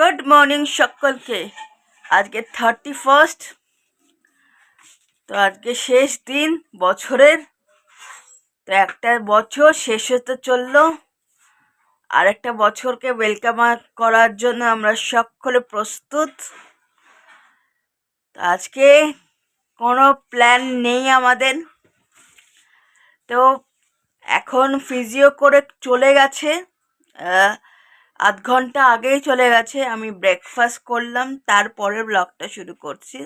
Good morning সকলকে। আজকে 31st, তো আজকে শেষ দিন বছরের। তো একটা বছর শেষ হতে চললো, আর একটা বছরকে ওয়েলকাম করার জন্য আমরা সকলে প্রস্তুত। তো আজকে কোনো প্ল্যান নেই আমাদের। তো এখন ফিজিও করে চলে গেছে, আধ ঘন্টা আগেই চলে গেছে। আমি ব্রেকফাস্ট করলাম, তারপরে ব্লগটা শুরু করছি।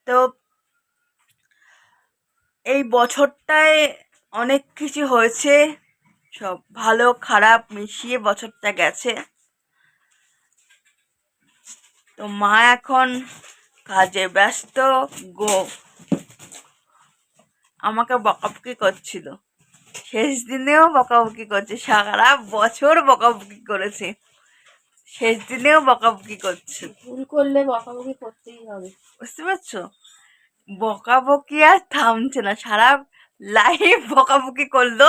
তো এই বছরটায় অনেক কিছু হয়েছে, সব ভালো খারাপ মিশিয়ে বছরটা গেছে। তো মা এখন কাজে ব্যস্ত গো, আমাকে বকাবকি করছিল। শেষ দিনেও বকাবকি করছে, সারা বছর বকাবকি করেছে, শেষ দিনেও বকাবকি করছে। ভুল করলে বকাবকি করতেই হবে, বুঝতে পারছো? বকাবকি আর থামছে না, সারা লাইফ বকাবকি করলো,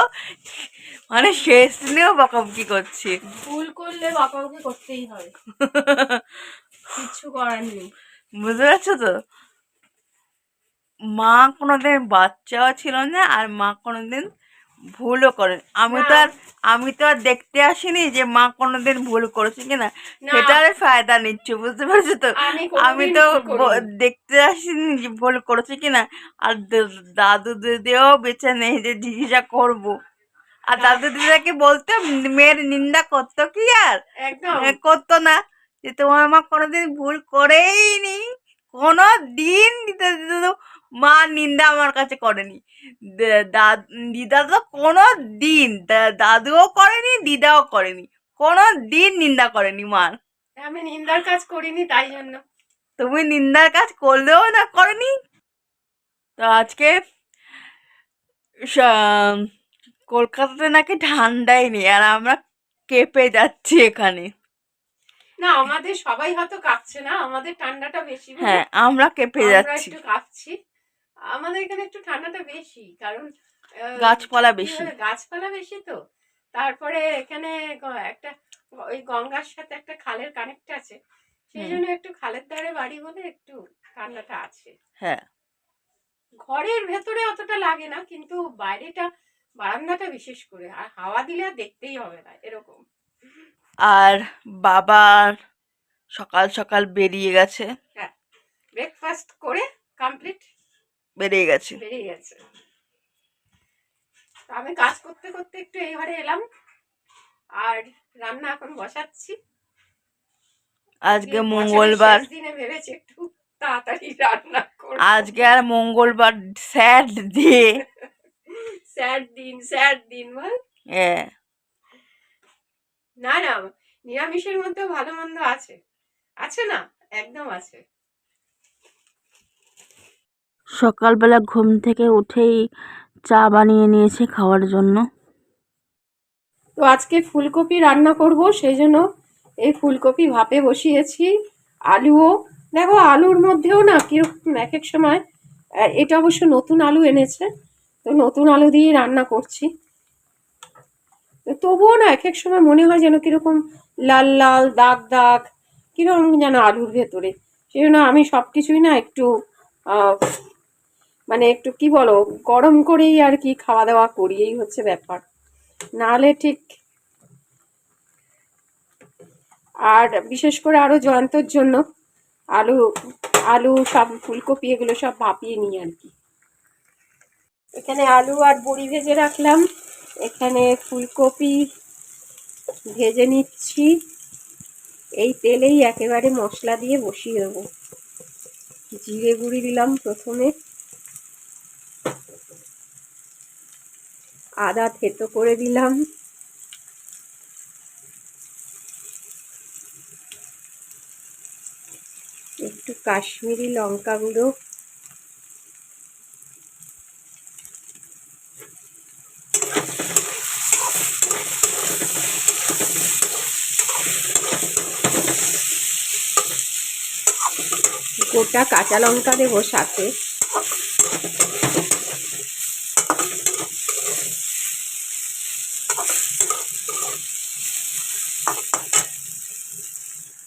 মানে শেষ দিনেও বকাবকি করছে। ভুল করলে বকাবকি করতেই হবে, কিছু করার নেই। বুঝতে পারছো তো? মা কোনোদিন বাচ্চাও ছিল না, আর মা কোনোদিন ভুলও করেন। আমি তো আর দেখতে আসিনি যে মা কোনোদিন ভুল করেছে কিনা, সেটার ফায়দা নিচ্ছে। বুঝতে পারছো তো? আমি তো দেখতে আসিনি যে ভুল করেছে কিনা। আর দাদু দিদিও বেঁচে নেই যে জিজ্ঞাসা করবো। আর দাদু দিদাকে বলতে মেয়ের নিন্দা করতো কি? আর করতো না যে তোমার মা কোনোদিন ভুল করেইনি, কোনো দিন মা নিন্দা আমার কাছে করেনি। দিদা তো কোনো দিন, দাদুও করেনি, দিদাও করেনি, কোনো দিন নিন্দা করেনি মার। আমি নিন্দার কাজ করিনি, তাই জন্য। তুমি নিন্দার কাজ করলেও না করেনি। তো আজকে কলকাতাতে নাকি ঠান্ডাই নেই, আর আমরা কেঁপে যাচ্ছি এখানে। না, আমাদের সবাই হয়তো কাঁপছে না, আমাদের ঠান্ডাটা বেশি। হ্যাঁ, আমরা কেঁপে যাচ্ছি, একটু কাঁপছি। আমাদের এখানে একটু ঠান্ডাটা বেশি, কারণ গাছপালা বেশি। গাছপালা বেশি তো। তারপরে এখানে একটা ওই গঙ্গার সাথে একটা খালের কানেক্ট আছে, সেই জন্য একটু খালের ধারে বাড়ি বলে একটু ঠান্ডাটা আছে। হ্যাঁ, ঘরের ভেতরে অতটা লাগে না, কিন্তু বাইরেটা, বারান্দাটা বিশেষ করে, আর হাওয়া দিলে আর দেখতেই হবে না এরকম। আর বাবার সকাল সকাল বেরিয়ে গেছে। হ্যাঁ, ব্রেকফাস্ট করে কমপ্লিট বেরিয়ে গেছে। আমি কাজ করতে করতে একটু এই ঘরে এলাম, আর রান্না এখন বসাচ্ছি। আজকে মঙ্গলবার, দিনে ভেবেছি একটু তাড়াতাড়ি রান্না করব। আজকে আর মঙ্গলবার, স্যাড ডে। স্যাড দিন বল। হ্যাঁ, না না, নিরামিষের মধ্যেও ভালো মন্দ আছে, আছে না? একদম আছে। সকালবেলা ঘুম থেকে উঠেই চা বানিয়ে নিয়েছে খাওয়ার জন্য। তো আজকে ফুলকপি রান্না করব, সেই জন্য এই ফুলকপি ভাপে বসিয়েছি। আলুও দেখো, আলুর মধ্যেও না কিরকম এক এক সময়, এটা অবশ্য নতুন আলু এনেছে, তো নতুন আলু দিয়ে রান্না করছি। তবুও না এক এক সময় মনে হয় যেন কিরকম লাল লাল দাগ দাগ, কিরকম যেন আলুর ভেতরে। সেই জন্য আমি সবকিছুই না একটু মানে একটু কি বলো, গরম করেই আর কি খাওয়া দাওয়া করি, এই হচ্ছে ব্যাপার, নাহলে ঠিক। আর বিশেষ করে আরো জয়ন্তর জন্য আলু আলু সব ফুলকপি এগুলো সব ভাপিয়ে নিই আর কি। এখানে আলু আর বড়ি ভেজে রাখলাম, এখানে ফুলকপি ভেজে নিচ্ছি। এই তেলেই একেবারে মশলা দিয়ে বসিয়ে দেবো। জিরে গুঁড়ি দিলাম প্রথমে, আদা থেতো করে দিলাম, একটু কাশ্মীরি লঙ্কা গুঁড়ো, গোটা কাঁচা লঙ্কা দেবো সাথে।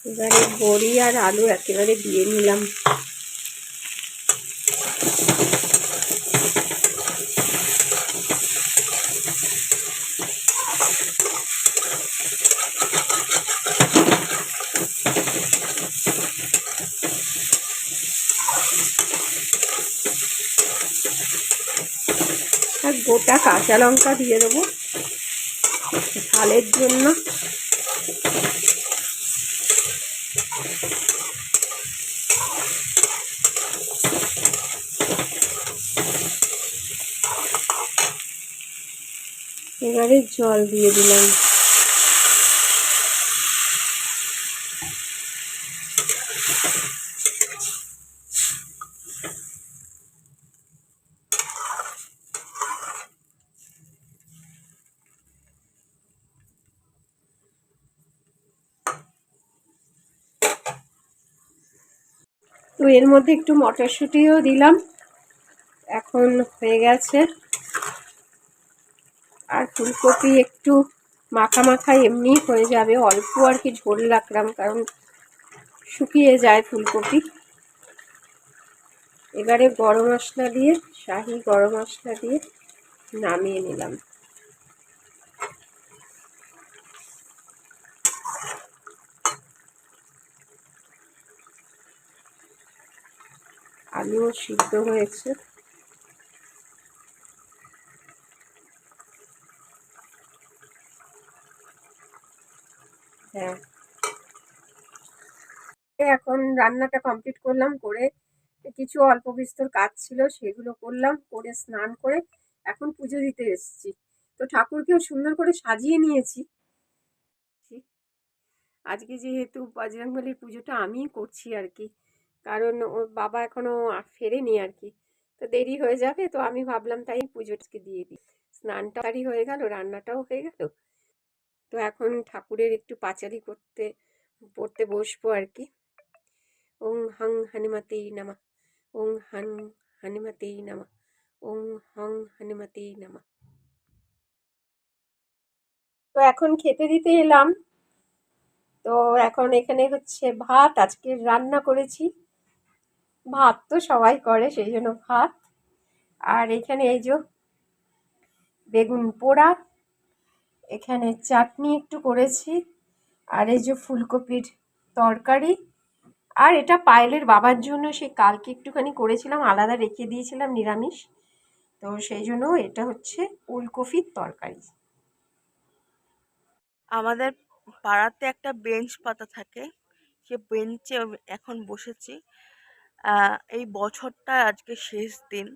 এবারে বড়ি আর আলু একেবারে দিয়ে নিলাম। আর গোটা কাঁচা লঙ্কা দিয়ে দেবো ঝালের জন্য। এবারে জল দিয়ে দিলাম। তো এর মধ্যে একটু মটরশুঁটিও দিলাম। এখন হয়ে গেছে। আর ফুলকপি একটু মাখা মাখা এমনি হয়ে যাবে, অল্প আর কি ঝোল রাখলাম কারণ শুকিয়ে যায় ফুলকপি। এবারে গরম মশলা দিয়ে, শাহি গরম মশলা দিয়ে নামিয়ে নিলাম। আলুও সিদ্ধ হয়েছে। হ্যাঁ, এখন রান্নাটা কমপ্লিট করলাম, করে কিছু অল্প বিস্তর কাজ ছিল সেগুলো করলাম, করে স্নান করে এখন পুজো দিতে এসেছি। তো ঠাকুরকেও সুন্দর করে সাজিয়ে নিয়েছি। আজকে যেহেতু বজরংবলীর পুজোটা আমিই করছি আর কি, কারণ ওর বাবা এখনো ফেরেনি আর কি, তো দেরি হয়ে যাবে, তো আমি ভাবলাম তাই পুজোটাকে দিয়ে দিই। স্নানটা তাড়াতাড়ি হয়ে গেল, রান্নাটাও হয়ে গেল। তো এখন ঠাকুরের একটু পাঁচালি পড়তে বসবো আর কি। ওং হং হনুমতেই নমঃ, ওং হং হনুমতেই নমঃ, ওং হং হনুমতেই নমঃ। তো এখন খেতে দিতে এলাম। তো এখন এখানে হচ্ছে ভাত, আজকে রান্না করেছি। ভাত তো সবাই করে, সেই জন্য ভাত। আর এখানে এই যে বেগুন পোড়া, এখানে চাটনি একটু করেছি, আর এই যে ফুলকপির তরকারি। আর এটা পায়েলের বাবার জন্য সে কালকে একটুখানি করেছিলাম, আলাদা রেখে দিয়েছিলাম নিরামিষ, তো সেই জন্য এটা হচ্ছে ওলকপির তরকারি। আমাদের পাড়াতে একটা বেঞ্চ পাতা থাকে, সে বেঞ্চে এখন বসেছি। এই বছরটা আজকে শেষ দিন,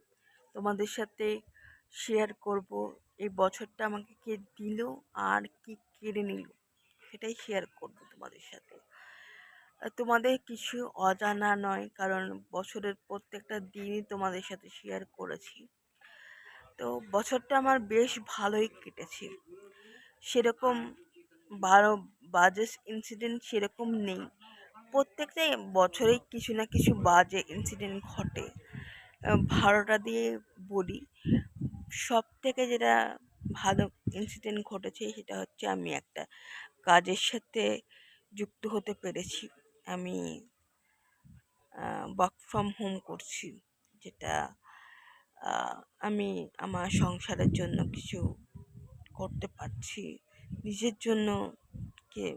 তোমাদের সাথে শেয়ার করব এই বছরটা আমাকে কে দিল আর কি কেড়ে নিল, সেটাই শেয়ার করব তোমাদের সাথে। তোমাদের কিছু অজানা নয়, কারণ বছরের প্রত্যেকটা দিনই তোমাদের সাথে শেয়ার করেছি। তো বছরটা আমার বেশ ভালোই কেটেছে। সেরকম বারো বাজে ইনসিডেন্ট সেরকম নেই। প্রত্যেকটাই বছরেই কিছু না কিছু বাজে ইনসিডেন্ট ঘটে। ভালোটা দিয়ে বলি, সব থেকে যেটা ভালো ইনসিডেন্ট ঘটেছে সেটা হচ্ছে আমি একটা কাজের সাথে যুক্ত হতে পেরেছি। আমি ওয়ার্ক ফ্রম হোম করছি, যেটা আমি আমার সংসারের জন্য কিছু করতে পারছি, নিজের জন্য কে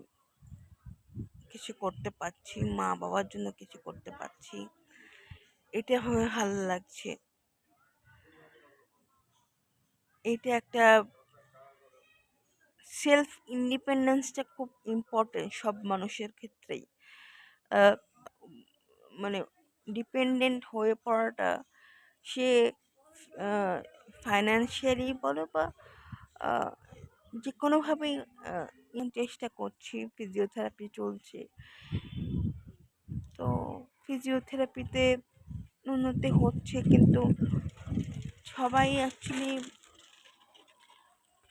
কিছু করতে পারছি, মা বাবার জন্য কিছু করতে পারছি, এটা আমার ভালো লাগছে। এটা একটা সেলফ ইন্ডিপেন্ডেন্সটা খুব ইম্পর্টেন্ট সব মানুষের ক্ষেত্রেই। আহ, মানে ডিপেন্ডেন্ট হয়ে পড়াটা, সে ফাইন্যান্সিয়ালি বলো বা যে কোনোভাবেই চেষ্টা করছি। ফিজিওথেরাপি চলছে, তো ফিজিওথেরাপিতে উন্নতি হচ্ছে, কিন্তু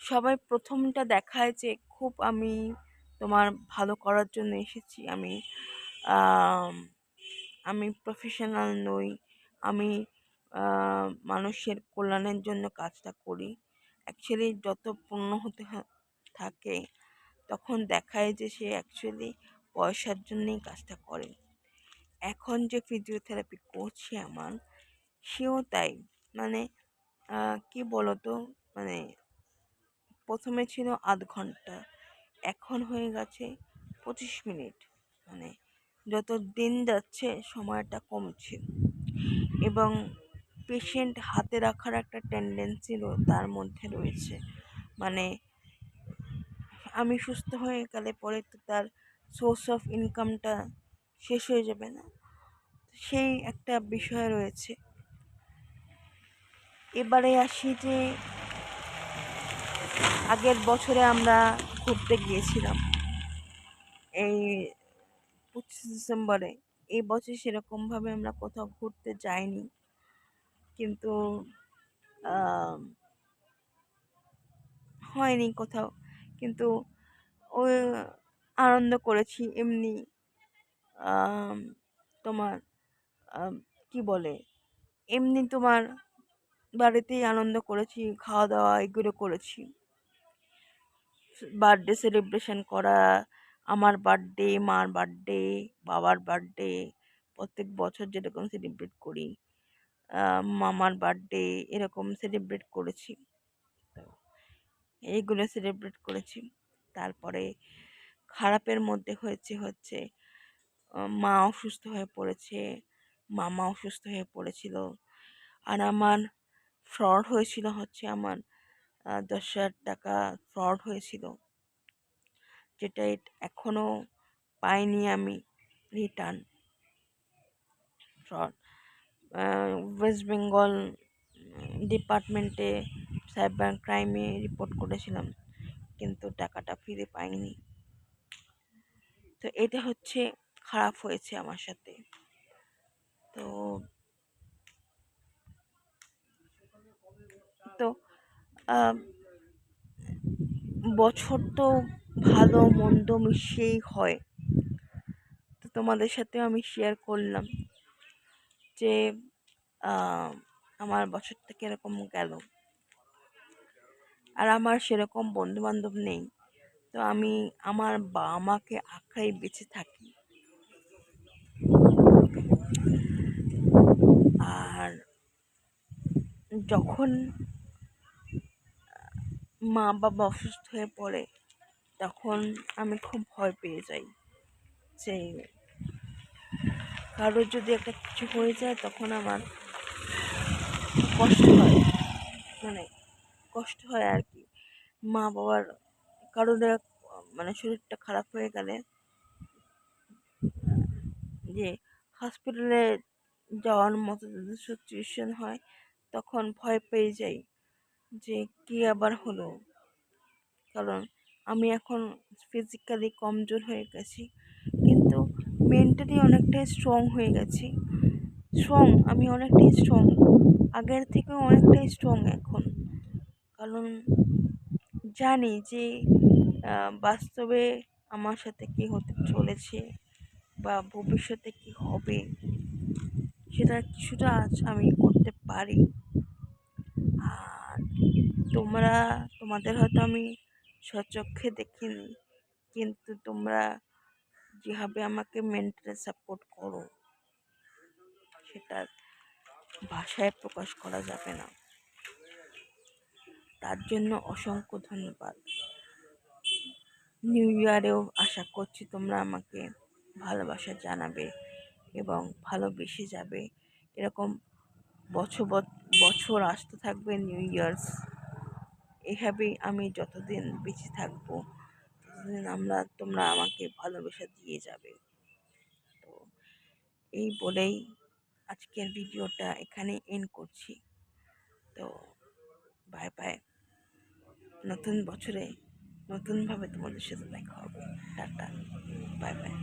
সবাই প্রথমটা দেখায় যে খুব আমি তোমার ভালো করার জন্য এসেছি, আম, আমি প্রফেশনাল নই, আমি মানুষের কল্যাণের জন্য কাজটা করি। অ্যাকচুয়ালি যত পূর্ণ হতে থাকে তখন দেখায় যে সে অ্যাকচুয়ালি পয়সার জন্যই কাজটা করে। এখন যে ফিজিওথেরাপি করছে আমার, সেও তাই। মানে কি বলতো, মানে প্রথমে ছিল ০.৫ ঘন্টা, এখন হয়ে গেছে ২৫ মিনিট। মানে যত দিন যাচ্ছে সময়টা কমছে, এবং পেশেন্ট হাতে রাখার একটা টেন্ডেন্সি তার মধ্যে রয়েছে। মানে আমি সুস্থ হয়ে গেলে পরে তো তার সোর্স অফ ইনকামটা শেষ হয়ে যাবে না, সেই একটা বিষয় রয়েছে। এবারে আসি যে আগের বছরে আমরা ঘুরতে গিয়েছিলাম এই ২৫ ডিসেম্বরে। এই বছর সেরকমভাবে আমরা কোথাও ঘুরতে যাইনি, কিন্তু আম, হয়নি কোথাও, কিন্তু ওই আনন্দ করেছি এমনি। আম, তোমার কি বলে, এমনি তোমার বাড়িতেই আনন্দ করেছি, খাওয়া দাওয়া এগুলো করেছি। বার্থডে সেলিব্রেশন করা, আমার বার্থডে, মার বার্থডে, বাবার বার্থডে, প্রত্যেক বছর যেরকম সেলিব্রেট করি, মামার বার্থডে, এরকম সেলিব্রেট করেছি। তো এইগুলো সেলিব্রেট করেছি। তারপরে খারাপের মধ্যে হচ্ছে মা অসুস্থ হয়ে পড়েছে, মামা অসুস্থ হয়ে পড়েছিল, আর আমার ফ্রড হয়েছিল হচ্ছে আমার ১০,০০০ টাকা ফ্রড হয়েছিল, যেটা এখনো পাইনি আমি রিটার্ন। ফ্রড ওয়েস্ট বেঙ্গল ডিপার্টমেন্টে সাইবার ক্রাইমে রিপোর্ট করেছিলাম, কিন্তু টাকাটা ফিরে পাইনি। তো এটা হচ্ছে খারাপ হয়েছে আমার সাথে। তো তো আহ, বছর তো ভালো মন্দ মিশিয়েই হয়। তো তোমাদের সাথেও আমি শেয়ার করলাম যে আহ, আমার বছরটা কিরকম গেল। আর আমার সেরকম বন্ধু বান্ধব নেই, তো আমি আমার বাবা মাকে আঁকড়াই বেঁচে থাকি। আর যখন মা বাবা অসুস্থ হয়ে পড়ে, তখন আমি খুব ভয় পেয়ে যাই যে কারোর যদি একটা কিছু হয়ে যায়, তখন আমার কষ্ট হয়, মানে কষ্ট হয় আর কি। মা বাবার কারোর মানে শরীরটা খারাপ হয়ে গেলে যে হসপিটালে যাওয়ার মতো যদি সিচুয়েশন হয়, তখন ভয় পেয়ে যাই যে কি আবার হলো। কারণ আমি এখন ফিজিক্যালি কমজোর হয়ে গেছি, কিন্তু মেন্টালি অনেকটাই স্ট্রং হয়ে গেছি। আমি অনেকটাই স্ট্রং, আগের থেকেও অনেকটাই স্ট্রং এখন। কারণ জানি যে বাস্তবে আমার সাথে কি হতে চলেছে বা ভবিষ্যতে কি হবে, সেটা কিছুটা আজ আমি করতে পারি। আর তোমাদের হয়তো আমি স্বচক্ষে দেখিনি, কিন্তু তোমরা যেভাবে আমাকে মেন্টালি সাপোর্ট করো, সেটা ভাষায় প্রকাশ করা যাবে না। তার জন্য অসংখ্য ধন্যবাদ। নিউ ইয়ারেও আশা করছি তোমরা আমাকে ভালোবাসা জানাবে এবং ভালোবেসে যাবে। এরকম বছর বছর আসতে থাকবে নিউ ইয়ার্স। এভাবেই আমি যতদিন বেঁচে থাকবো, ততদিন তোমরা আমাকে ভালোবাসা দিয়ে যাবে। তো এই বলেই আজকের ভিডিওটা এখানে এন্ড করছি। তো বাই বাই। নতুন বছরে নতুনভাবে তোমাদের সাথে দেখা হবে। Tata, bye bye.